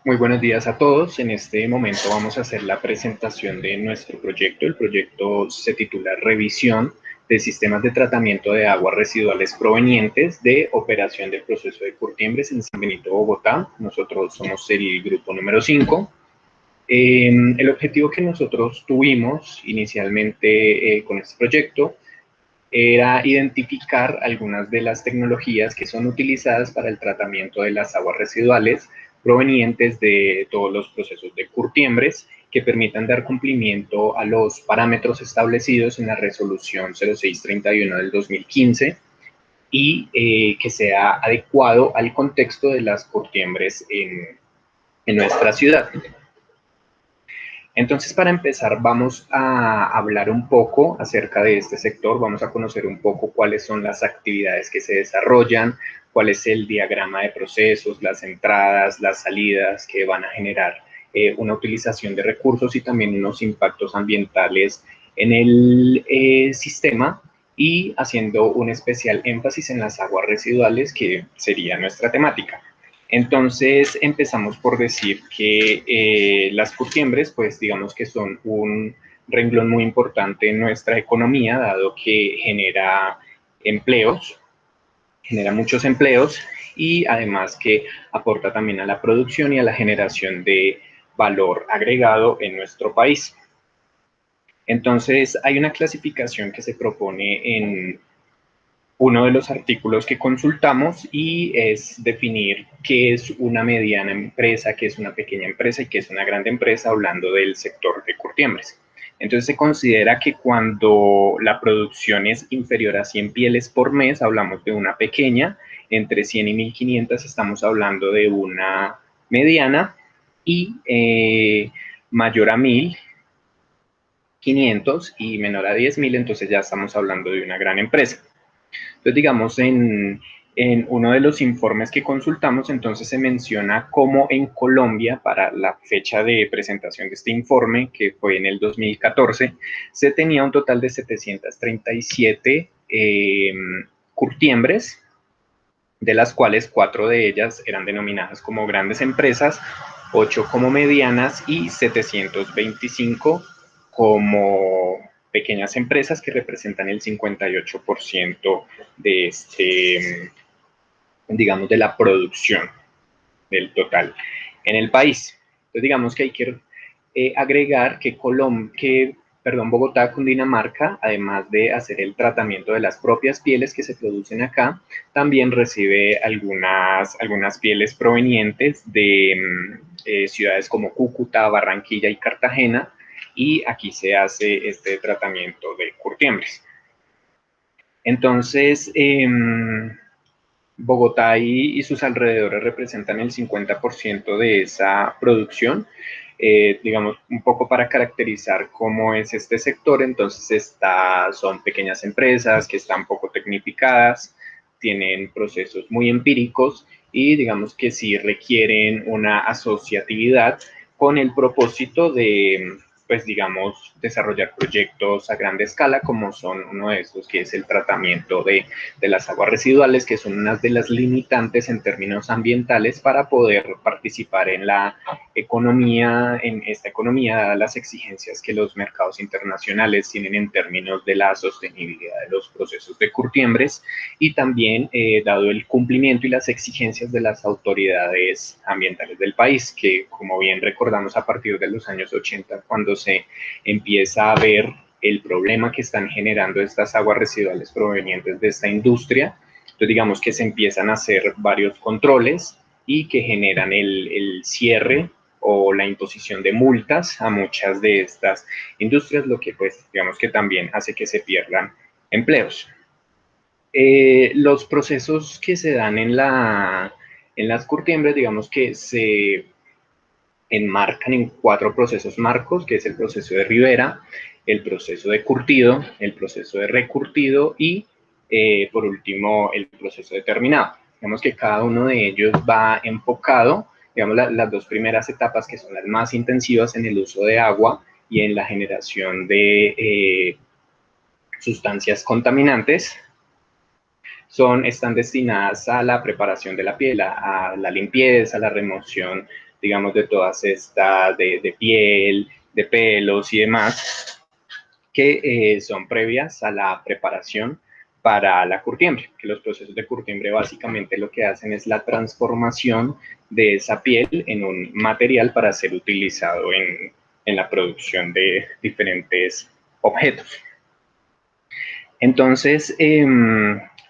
Muy buenos días a todos. En este momento vamos a hacer la presentación de nuestro proyecto. El proyecto se titula Revisión de Sistemas de Tratamiento de Aguas Residuales Provenientes de Operación del Proceso de Curtiembres en San Benito, Bogotá. Nosotros somos el grupo número 5. El objetivo que nosotros tuvimos inicialmente con este proyecto era identificar algunas de las tecnologías que son utilizadas para el tratamiento de las aguas residuales provenientes de todos los procesos de curtiembres que permitan dar cumplimiento a los parámetros establecidos en la resolución 0631 del 2015 y que sea adecuado al contexto de las curtiembres en nuestra ciudad. Entonces, para empezar, vamos a hablar un poco acerca de este sector, vamos a conocer un poco cuáles son las actividades que se desarrollan, cuál es el diagrama de procesos, las entradas, las salidas que van a generar una utilización de recursos y también unos impactos ambientales en el sistema y haciendo un especial énfasis en las aguas residuales, que sería nuestra temática. Entonces empezamos por decir que las curtiembres, pues digamos que son un renglón muy importante en nuestra economía, dado que empleos, genera muchos empleos y además que aporta también a la producción y a la generación de valor agregado en nuestro país. Entonces hay una clasificación que se propone en uno de los artículos que consultamos y es definir qué es una mediana empresa, qué es una pequeña empresa y qué es una grande empresa, hablando del sector de curtiembres. Entonces se considera que cuando la producción es inferior a 100 pieles por mes, hablamos de una pequeña, entre 100 y 1500 estamos hablando de una mediana y mayor a 1500 y menor a 10.000, entonces ya estamos hablando de una gran empresa. Entonces, digamos, en uno de los informes que consultamos, entonces se menciona cómo en Colombia, para la fecha de presentación de este informe, que fue en el 2014, se tenía un total de 737 curtiembres, de las cuales 4 de ellas eran denominadas como grandes empresas, 8 como medianas y 725 como pequeñas empresas, que representan el 58% de digamos, de la producción del total en el país. Entonces, digamos que hay que agregar que Bogotá, Cundinamarca, además de hacer el tratamiento de las propias pieles que se producen acá, también recibe algunas pieles provenientes de ciudades como Cúcuta, Barranquilla y Cartagena, y aquí se hace este tratamiento de curtiembres. Entonces, Bogotá y sus alrededores representan el 50% de esa producción. Digamos, un poco para caracterizar cómo es este sector, entonces son pequeñas empresas que están poco tecnificadas, tienen procesos muy empíricos y digamos que sí requieren una asociatividad con el propósito de, pues digamos, desarrollar proyectos a grande escala, como son uno de estos, que es el tratamiento de las aguas residuales, que son unas de las limitantes en términos ambientales para poder participar en la economía, en esta economía, dadas las exigencias que los mercados internacionales tienen en términos de la sostenibilidad de los procesos de curtiembres y también dado el cumplimiento y las exigencias de las autoridades ambientales del país, que como bien recordamos a partir de los años 80, cuando se empieza a ver el problema que están generando estas aguas residuales provenientes de esta industria. Entonces, digamos que se empiezan a hacer varios controles y que generan el cierre o la imposición de multas a muchas de estas industrias, lo que pues digamos que también hace que se pierdan empleos. Los procesos que se dan en las curtiembres, digamos que se enmarcan en 4 procesos marcos, que es el proceso de ribera, el proceso de curtido, el proceso de recurtido y, por último, el proceso de terminado. Digamos que cada uno de ellos va enfocado, digamos, las 2 primeras etapas, que son las más intensivas en el uso de agua y en la generación de sustancias contaminantes, están destinadas a la preparación de la piel, a la limpieza, a la remoción digamos, de todas estas, de piel, de pelos y demás, que son previas a la preparación para la curtiembre, que los procesos de curtiembre básicamente lo que hacen es la transformación de esa piel en un material para ser utilizado en la producción de diferentes objetos. Entonces,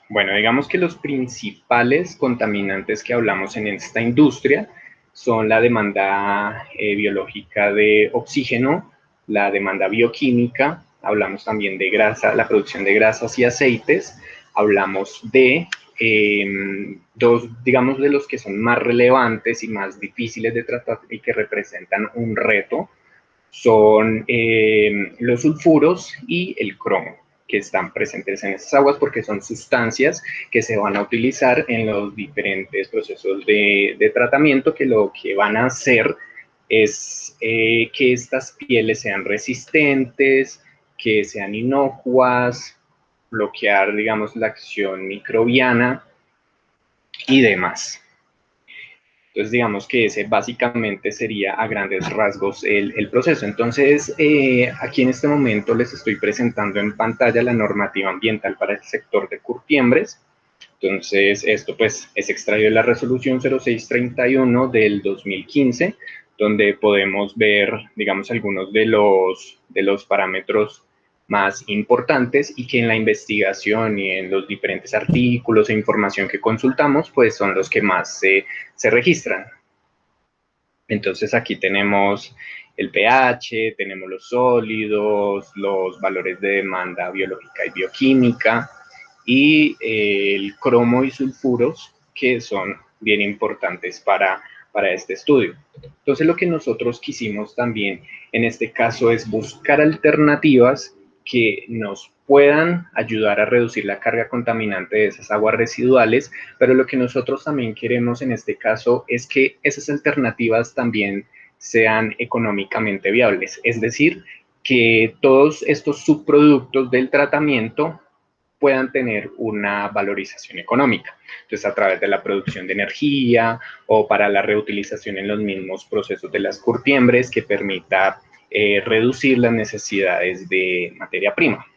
bueno, digamos que los principales contaminantes que hablamos en esta industria son la demanda biológica de oxígeno, la demanda bioquímica, hablamos también de grasa, la producción de grasas y aceites, hablamos de dos, digamos, de los que son más relevantes y más difíciles de tratar y que representan un reto, son los sulfuros y el cromo, que están presentes en esas aguas porque son sustancias que se van a utilizar en los diferentes procesos de tratamiento, que lo que van a hacer es que estas pieles sean resistentes, que sean inocuas, bloquear, digamos, la acción microbiana y demás. Entonces, digamos que ese básicamente sería a grandes rasgos el proceso. Entonces, aquí en este momento les estoy presentando en pantalla la normativa ambiental para el sector de curtiembres. Entonces, esto pues es extraído de la resolución 0631 del 2015, donde podemos ver, digamos, algunos de los parámetros más importantes y que en la investigación y en los diferentes artículos e información que consultamos, pues son los que más se registran. Entonces aquí tenemos el pH, tenemos los sólidos, los valores de demanda biológica y bioquímica y el cromo y sulfuros, que son bien importantes para este estudio. Entonces lo que nosotros quisimos también en este caso es buscar alternativas que nos puedan ayudar a reducir la carga contaminante de esas aguas residuales, pero lo que nosotros también queremos en este caso es que esas alternativas también sean económicamente viables, es decir, que todos estos subproductos del tratamiento puedan tener una valorización económica. Entonces, a través de la producción de energía o para la reutilización en los mismos procesos de las curtiembres que permita reducir las necesidades de materia prima.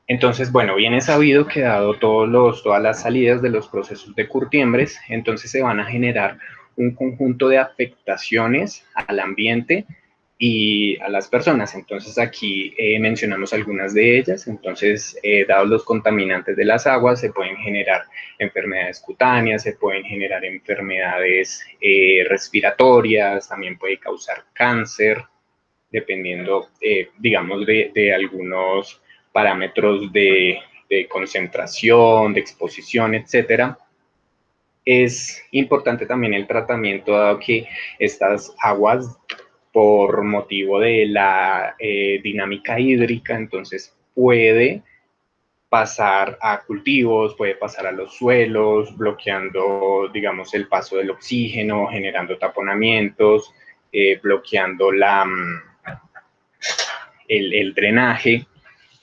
Entonces, bueno, bien es sabido que dado todas las salidas de los procesos de curtiembres, entonces se van a generar un conjunto de afectaciones al ambiente y a las personas. Entonces aquí mencionamos algunas de ellas. Entonces, dados los contaminantes de las aguas, se pueden generar enfermedades cutáneas, se pueden generar enfermedades respiratorias, también puede causar cáncer, dependiendo, digamos, de algunos parámetros de concentración, de exposición, etcétera. Es importante también el tratamiento, dado que estas aguas, por motivo de la dinámica hídrica, entonces puede pasar a cultivos, puede pasar a los suelos, bloqueando, digamos, el paso del oxígeno, generando taponamientos, bloqueando el drenaje,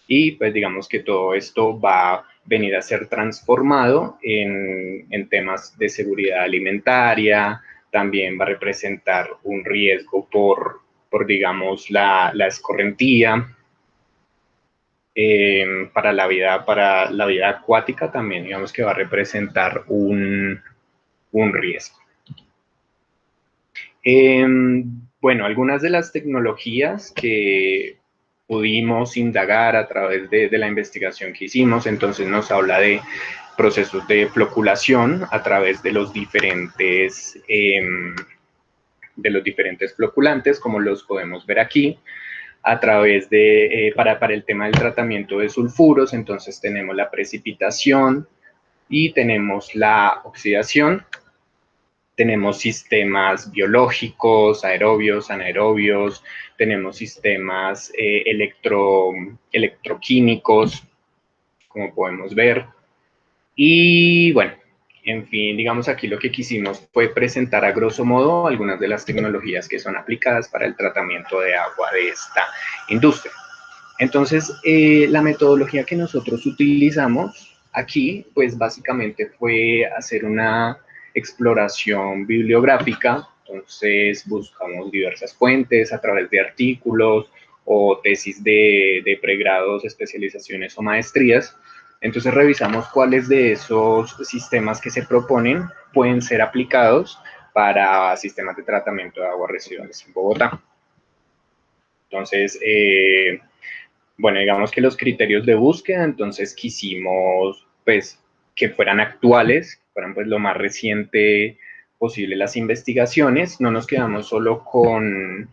y pues digamos que todo esto va a venir a ser transformado en temas de seguridad alimentaria, también va a representar un riesgo por digamos, la escorrentía. Para la vida acuática también, digamos que va a representar un riesgo. Bueno, algunas de las tecnologías que pudimos indagar a través de la investigación que hicimos, entonces nos habla de procesos de floculación a través de los diferentes floculantes, como los podemos ver aquí, a través de, para el tema del tratamiento de sulfuros, entonces tenemos la precipitación y tenemos la oxidación. Tenemos sistemas biológicos, aerobios, anaerobios, tenemos sistemas electroquímicos, como podemos ver. Y bueno, en fin, digamos aquí lo que quisimos fue presentar a grosso modo algunas de las tecnologías que son aplicadas para el tratamiento de agua de esta industria. Entonces, la metodología que nosotros utilizamos aquí, pues básicamente fue hacer una exploración bibliográfica entonces buscamos diversas fuentes a través de artículos o tesis de pregrados, especializaciones o maestrías. Entonces revisamos cuáles de esos sistemas que se proponen pueden ser aplicados para sistemas de tratamiento de aguas residuales en Bogotá. Entonces, bueno, digamos que los criterios de búsqueda, entonces quisimos, pues, que fueran actuales, que fueran, pues, lo más reciente posible las investigaciones. No nos quedamos solo con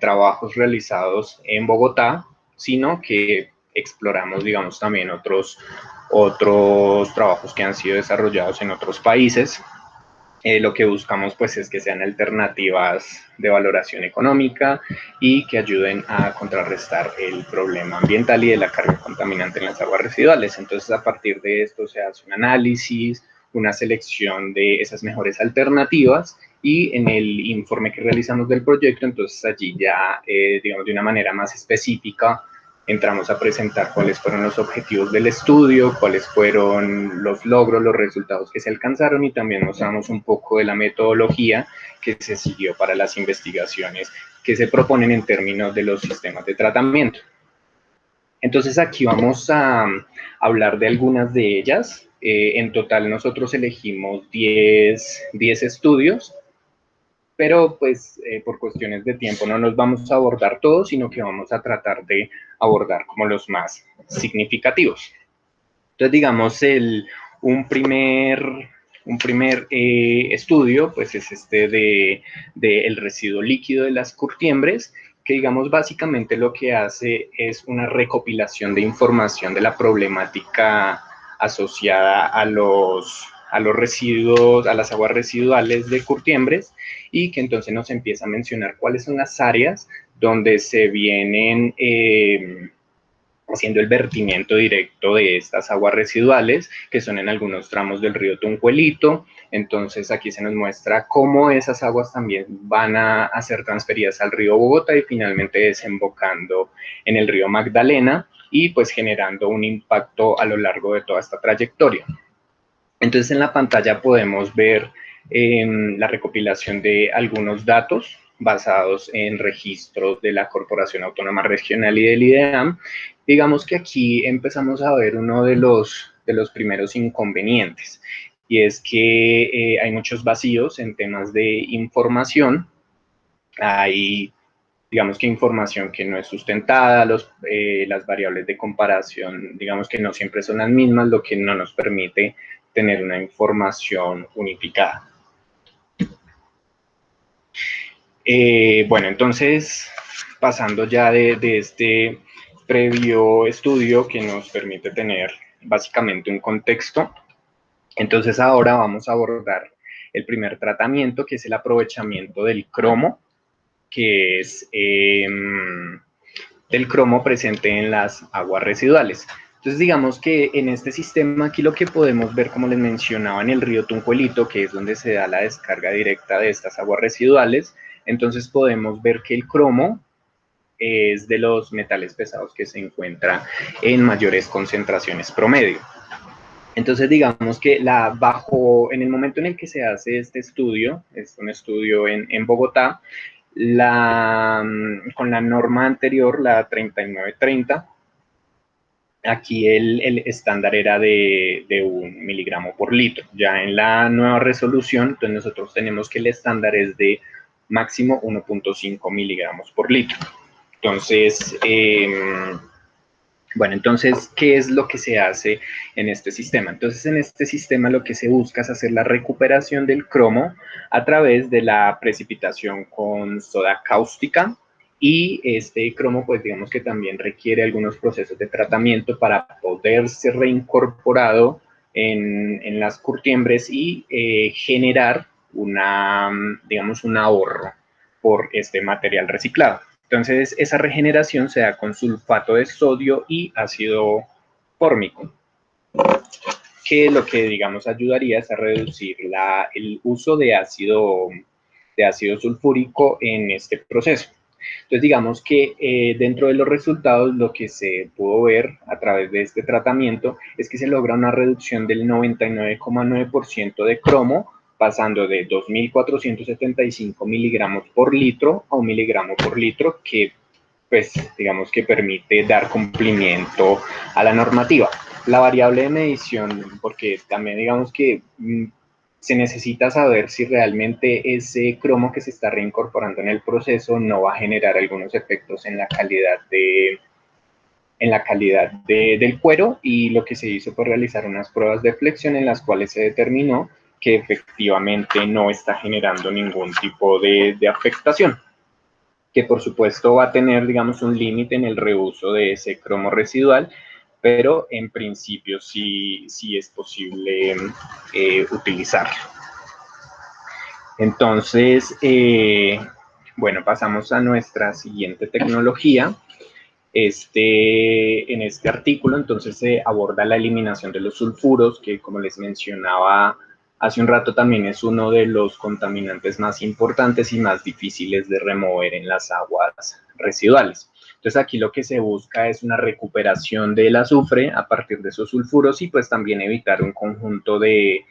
trabajos realizados en Bogotá, sino que exploramos, digamos, también otros trabajos que han sido desarrollados en otros países. Lo que buscamos pues es que sean alternativas de valoración económica y que ayuden a contrarrestar el problema ambiental y de la carga contaminante en las aguas residuales. Entonces, a partir de esto se hace un análisis, una selección de esas mejores alternativas y en el informe que realizamos del proyecto, entonces allí ya, digamos, de una manera más específica, entramos a presentar cuáles fueron los objetivos del estudio, cuáles fueron los logros, los resultados que se alcanzaron y también mostramos un poco de la metodología que se siguió para las investigaciones que se proponen en términos de los sistemas de tratamiento. Entonces aquí vamos a hablar de algunas de ellas. En total nosotros elegimos 10 estudios, pero pues por cuestiones de tiempo no los vamos a abordar todos, sino que vamos a tratar de abordar como los más significativos. Entonces, digamos, un primer estudio, pues es este de el residuo líquido de las curtiembres, que digamos básicamente lo que hace es una recopilación de información de la problemática asociada a los residuos, a las aguas residuales de curtiembres, y que entonces nos empieza a mencionar cuáles son las áreas donde se vienen haciendo el vertimiento directo de estas aguas residuales, que son en algunos tramos del río Tunjuelito. Entonces aquí se nos muestra cómo esas aguas también van a ser transferidas al río Bogotá y finalmente desembocando en el río Magdalena y pues generando un impacto a lo largo de toda esta trayectoria. Entonces en la pantalla podemos ver la recopilación de algunos datos basados en registros de la Corporación Autónoma Regional y del IDEAM. Digamos que aquí empezamos a ver uno de los primeros inconvenientes, y es que hay muchos vacíos en temas de información. Hay, digamos que información que no es sustentada, las variables de comparación, digamos que no siempre son las mismas, lo que no nos permite tener una información unificada. Bueno, entonces, pasando ya de este previo estudio que nos permite tener básicamente un contexto, entonces ahora vamos a abordar el primer tratamiento, que es el aprovechamiento del cromo, que es del cromo presente en las aguas residuales. Entonces, digamos que en este sistema aquí lo que podemos ver, como les mencionaba, en el río Tunjuelito, que es donde se da la descarga directa de estas aguas residuales, entonces podemos ver que el cromo es de los metales pesados que se encuentra en mayores concentraciones promedio. Entonces, digamos que en el momento en el que se hace este estudio, es un estudio en Bogotá, con la norma anterior, la 3930, aquí el estándar era de 1 miligramo por litro. Ya en la nueva resolución, entonces nosotros tenemos que el estándar es de máximo 1.5 miligramos por litro. Entonces, bueno, entonces, ¿qué es lo que se hace en este sistema? Entonces, en este sistema lo que se busca es hacer la recuperación del cromo a través de la precipitación con soda cáustica, y este cromo, pues digamos que también requiere algunos procesos de tratamiento para poder ser reincorporado en las curtiembres y generar digamos, un ahorro por este material reciclado. Entonces, esa regeneración se da con sulfato de sodio y ácido fórmico, que lo que, digamos, ayudaría es a reducir el uso de ácido sulfúrico en este proceso. Entonces, digamos que dentro de los resultados, lo que se pudo ver a través de este tratamiento es que se logra una reducción del 99,9% de cromo pasando de 2.475 miligramos por litro a 1 miligramo por litro, que pues digamos que permite dar cumplimiento a la normativa. La variable de medición, porque también digamos que se necesita saber si realmente ese cromo que se está reincorporando en el proceso no va a generar algunos efectos en la calidad del cuero, y lo que se hizo fue realizar unas pruebas de flexión en las cuales se determinó que efectivamente no está generando ningún tipo de afectación, que por supuesto va a tener, digamos, un límite en el reuso de ese cromo residual, pero en principio sí es posible utilizarlo. Entonces, bueno, pasamos a nuestra siguiente tecnología. En este artículo entonces se aborda la eliminación de los sulfuros, que como les mencionaba hace un rato también es uno de los contaminantes más importantes y más difíciles de remover en las aguas residuales. Entonces aquí lo que se busca es una recuperación del azufre a partir de esos sulfuros, y pues también evitar un conjunto de,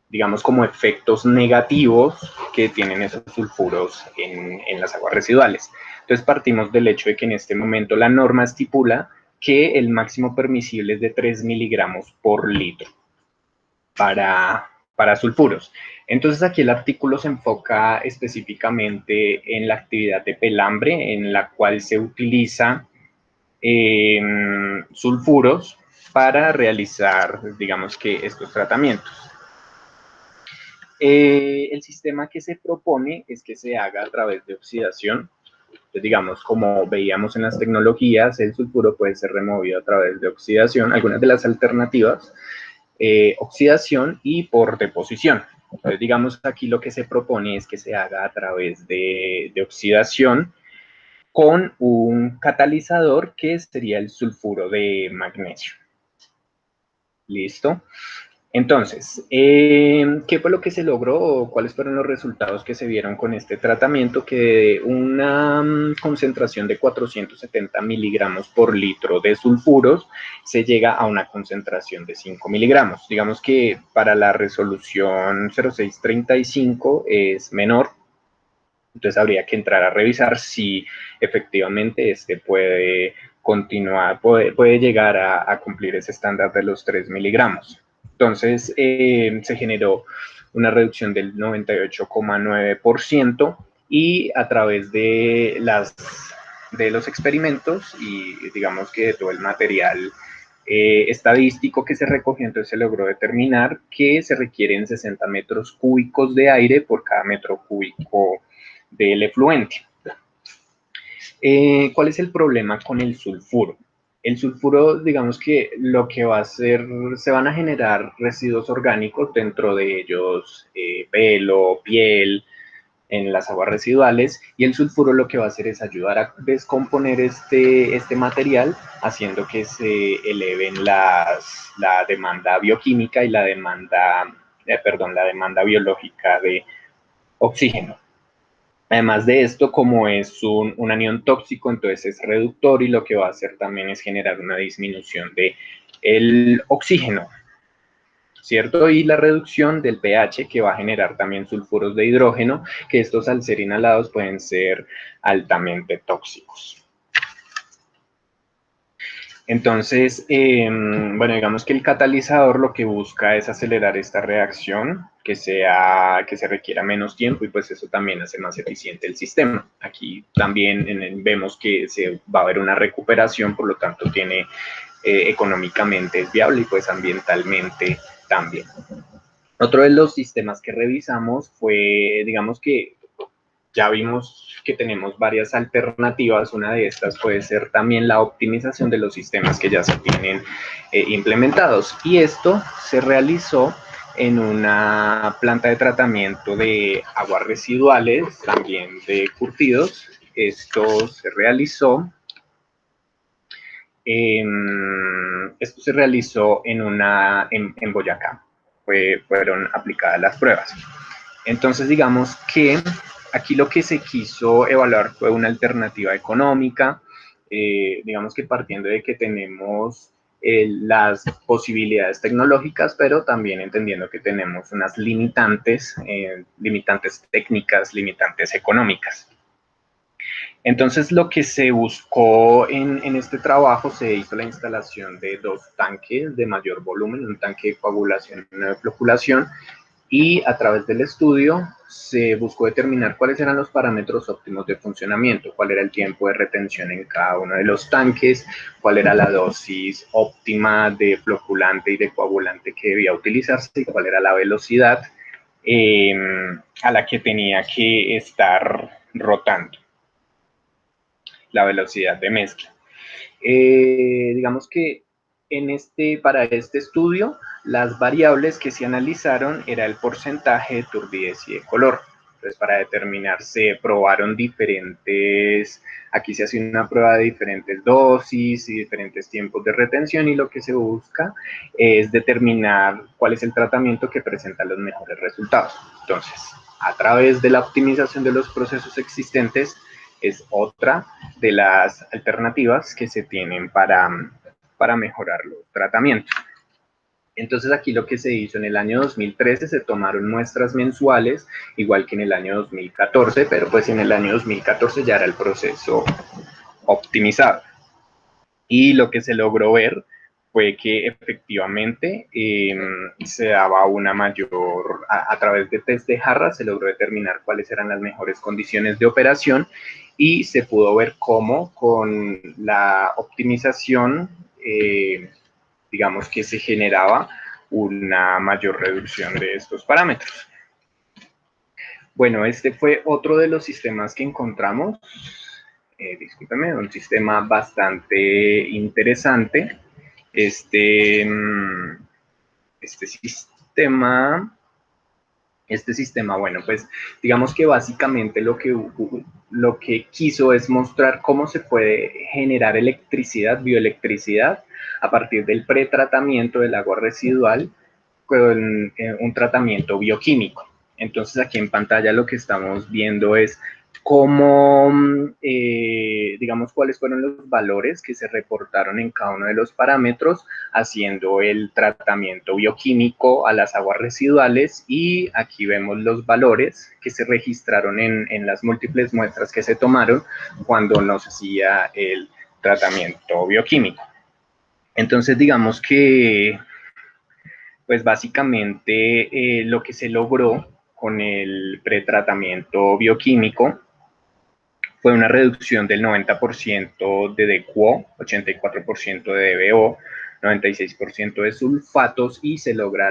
digamos, como efectos negativos que tienen esos sulfuros en las aguas residuales. Entonces partimos del hecho de que en este momento la norma estipula que el máximo permisible es de 3 miligramos por litro para sulfuros. Entonces aquí el artículo se enfoca específicamente en la actividad de pelambre, en la cual se utiliza sulfuros para realizar, digamos que, estos tratamientos. El sistema que se propone es que se haga a través de oxidación. Entonces, digamos, como veíamos en las tecnologías, el sulfuro puede ser removido a través de oxidación. Algunas de las alternativas, oxidación y por deposición. Entonces, digamos, aquí lo que se propone es que se haga a través de oxidación con un catalizador que sería el sulfuro de magnesio. ¿Listo? Entonces, ¿qué fue lo que se logró? ¿Cuáles fueron los resultados que se vieron con este tratamiento? Que de una concentración de 470 miligramos por litro de sulfuros se llega a una concentración de 5 miligramos. Digamos que para la resolución 0635 es menor, entonces habría que entrar a revisar si efectivamente este puede continuar, puede llegar a cumplir ese estándar de los 3 miligramos. Entonces, se generó una reducción del 98,9%, y a través de los experimentos y digamos que de todo el material estadístico que se recogió, entonces se logró determinar que se requieren 60 metros cúbicos de aire por cada metro cúbico del efluente. ¿Cuál es el problema con el sulfuro? El sulfuro, digamos que lo que va a hacer, se van a generar residuos orgánicos, dentro de ellos pelo, piel, en las aguas residuales, y el sulfuro lo que va a hacer es ayudar a descomponer este material, haciendo que se eleven la demanda bioquímica y la demanda biológica de oxígeno. Además de esto, como es un anión tóxico, entonces es reductor, y lo que va a hacer también es generar una disminución del oxígeno, ¿cierto? Y la reducción del pH, que va a generar también sulfuros de hidrógeno, que estos al ser inhalados pueden ser altamente tóxicos. Entonces, bueno, digamos que el catalizador lo que busca es acelerar esta reacción, que se requiera menos tiempo, y pues eso también hace más eficiente el sistema. Aquí también vemos que se va a haber una recuperación, por lo tanto económicamente es viable, y pues ambientalmente también. Otro de los sistemas que revisamos fue, digamos que ya vimos que tenemos varias alternativas. Una de estas puede ser también la optimización de los sistemas que ya se tienen implementados, y esto se realizó en una planta de tratamiento de aguas residuales, también de curtidos. Esto se realizó en Boyacá. Fueron aplicadas las pruebas. Entonces, digamos que aquí lo que se quiso evaluar fue una alternativa económica, digamos que partiendo de que tenemos las posibilidades tecnológicas, pero también entendiendo que tenemos unas limitantes, limitantes técnicas, limitantes económicas. Entonces, lo que se buscó en este trabajo, se hizo la instalación de 2 tanques de mayor volumen, un tanque de coagulación y uno de floculación, y a través del estudio se buscó determinar cuáles eran los parámetros óptimos de funcionamiento, cuál era el tiempo de retención en cada uno de los tanques, cuál era la dosis óptima de floculante y de coagulante que debía utilizarse y cuál era la velocidad a la que tenía que estar rotando, la velocidad de mezcla. Digamos que para este estudio, las variables que se analizaron era el porcentaje de turbidez y de color. Entonces, para determinar, se probaron aquí se hace una prueba de diferentes dosis y diferentes tiempos de retención, y lo que se busca es determinar cuál es el tratamiento que presenta los mejores resultados. Entonces, a través de la optimización de los procesos existentes, es otra de las alternativas que se tienen para mejorar los tratamientos. Entonces, aquí lo que se hizo en el año 2013, se tomaron muestras mensuales, igual que en el año 2014, pero pues en el año 2014 ya era el proceso optimizado. Y lo que se logró ver fue que efectivamente se daba una mayor, a través de test de jarra, se logró determinar cuáles eran las mejores condiciones de operación, y se pudo ver cómo con la optimización, digamos que se generaba una mayor reducción de estos parámetros. Bueno, este fue otro de los sistemas que encontramos. Discúlpeme, un sistema bastante interesante. Este sistema, bueno, pues digamos que básicamente lo que quiso es mostrar cómo se puede generar electricidad, bioelectricidad, a partir del pretratamiento del agua residual con un tratamiento bioquímico. Entonces, aquí en pantalla lo que estamos viendo es cómo, digamos, cuáles fueron los valores que se reportaron en cada uno de los parámetros haciendo el tratamiento bioquímico a las aguas residuales, y aquí vemos los valores que se registraron en las múltiples muestras que se tomaron cuando nos hacía el tratamiento bioquímico. Entonces, digamos que pues básicamente lo que se logró con el pretratamiento bioquímico fue una reducción del 90% de DQO, 84% de DBO, 96% de sulfatos, y se logra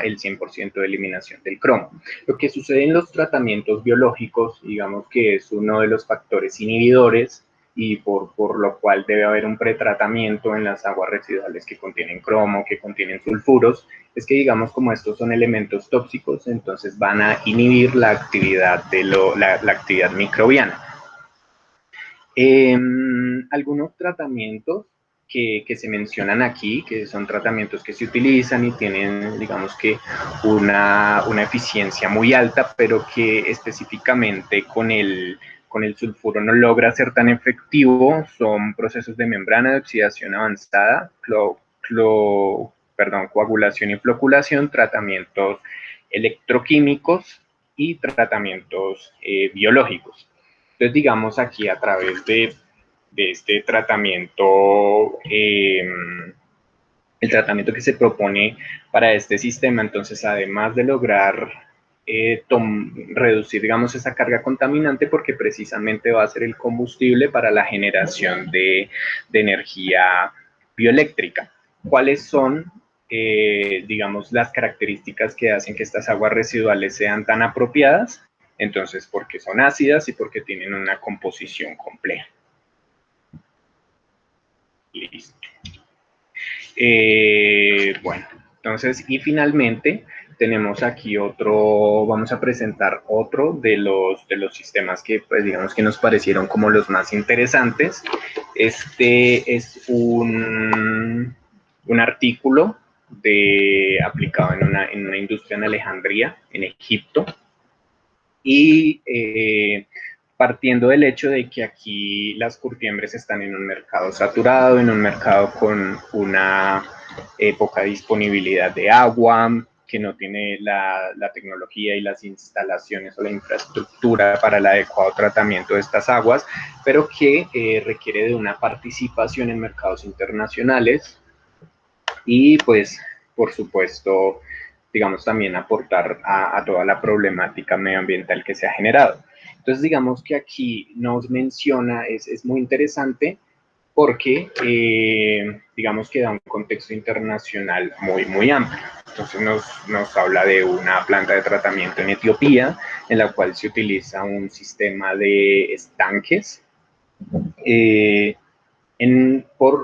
el 100% de eliminación del cromo. Lo que sucede en los tratamientos biológicos, digamos que es uno de los factores inhibidores, y por lo cual debe haber un pretratamiento en las aguas residuales que contienen cromo, que contienen sulfuros, es que digamos como estos son elementos tóxicos, entonces van a inhibir la actividad, la actividad microbiana. Algunos tratamientos que se mencionan aquí, que son tratamientos que se utilizan y tienen, digamos que, una eficiencia muy alta, pero que específicamente con el sulfuro no logra ser tan efectivo, son procesos de membrana de oxidación avanzada, coagulación y floculación, tratamientos electroquímicos y tratamientos biológicos. Entonces, digamos aquí a través de este tratamiento, el tratamiento que se propone para este sistema, entonces además de lograr reducir, digamos, esa carga contaminante, porque precisamente va a ser el combustible para la generación de energía bioeléctrica. ¿Cuáles son, digamos, las características que hacen que estas aguas residuales sean tan apropiadas? Entonces, porque son ácidas y porque tienen una composición compleja. Listo. Bueno, entonces, y finalmente tenemos aquí vamos a presentar otro de los sistemas que, pues, digamos que nos parecieron como los más interesantes. Este es un artículo aplicado en una industria en Alejandría, en Egipto, y partiendo del hecho de que aquí las curtiembres están en un mercado saturado, en un mercado con una poca disponibilidad de agua, que no tiene la tecnología y las instalaciones o la infraestructura para el adecuado tratamiento de estas aguas, pero que requiere de una participación en mercados internacionales y pues, por supuesto, digamos, también aportar a toda la problemática medioambiental que se ha generado. Entonces, digamos que aquí nos menciona, es muy interesante porque, digamos que da un contexto internacional muy amplio. Entonces nos habla de una planta de tratamiento en Etiopía, en la cual se utiliza un sistema de estanques,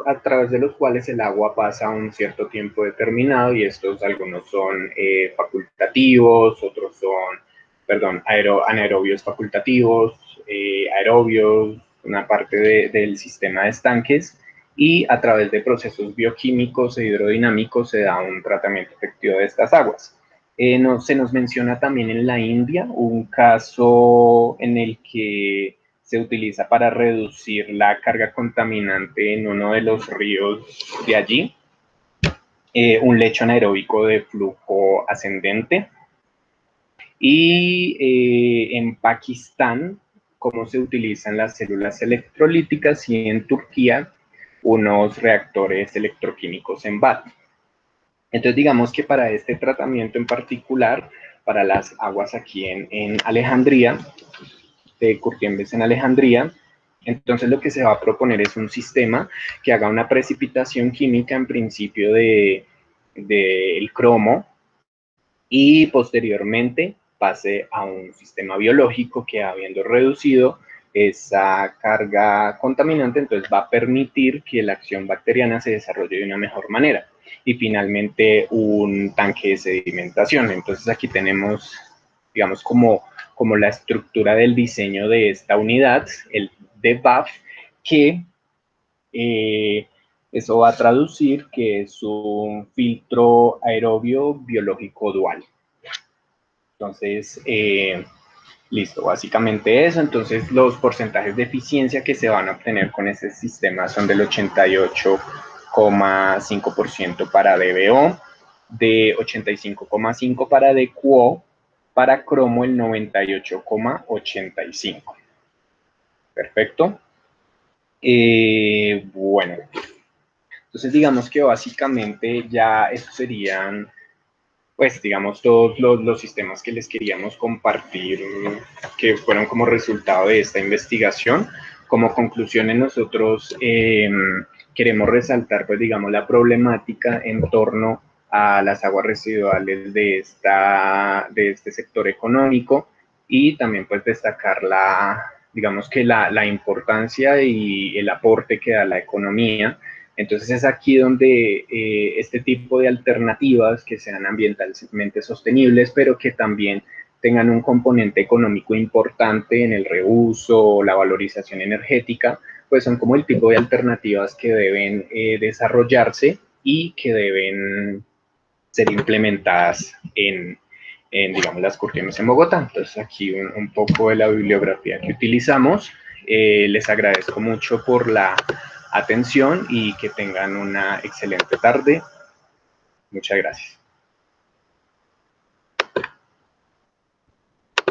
a través de los cuales el agua pasa un cierto tiempo determinado, y estos algunos son facultativos, otros son, perdón, anaerobios facultativos, aerobios, una parte del sistema de estanques, y a través de procesos bioquímicos e hidrodinámicos se da un tratamiento efectivo de estas aguas. Se nos menciona también en la India un caso en el que se utiliza para reducir la carga contaminante en uno de los ríos de allí, un lecho anaeróbico de flujo ascendente. Y en Pakistán, cómo se utilizan las células electrolíticas, y en Turquía, unos reactores electroquímicos en BAT. Entonces, digamos que para este tratamiento en particular, para las aguas aquí en Alejandría, de Curtiembes en Alejandría, entonces lo que se va a proponer es un sistema que haga una precipitación química en principio del cromo, y posteriormente pase a un sistema biológico que, habiendo reducido esa carga contaminante, entonces va a permitir que la acción bacteriana se desarrolle de una mejor manera. Y finalmente un tanque de sedimentación. Entonces aquí tenemos, digamos, como la estructura del diseño de esta unidad, el DBAF, que eso va a traducir que es un filtro aerobio biológico dual. Entonces, listo, básicamente eso. Entonces, los porcentajes de eficiencia que se van a obtener con ese sistema son del 88,5% para DBO, de 85,5% para DQO, para cromo el 98,85%. Perfecto. Bueno, entonces digamos que básicamente ya estos serían, pues digamos, todos los sistemas que les queríamos compartir, que fueron como resultado de esta investigación. Como conclusiones, nosotros queremos resaltar, pues digamos, la problemática en torno a las aguas residuales de este sector económico, y también pues destacar digamos que la importancia y el aporte que da la economía. Entonces es aquí donde este tipo de alternativas que sean ambientalmente sostenibles, pero que también tengan un componente económico importante en el reuso o la valorización energética, pues son como el tipo de alternativas que deben desarrollarse y que deben ser implementadas digamos, las curtiembres en Bogotá. Entonces aquí un poco de la bibliografía que utilizamos. Les agradezco mucho por la atención y que tengan una excelente tarde. Muchas gracias.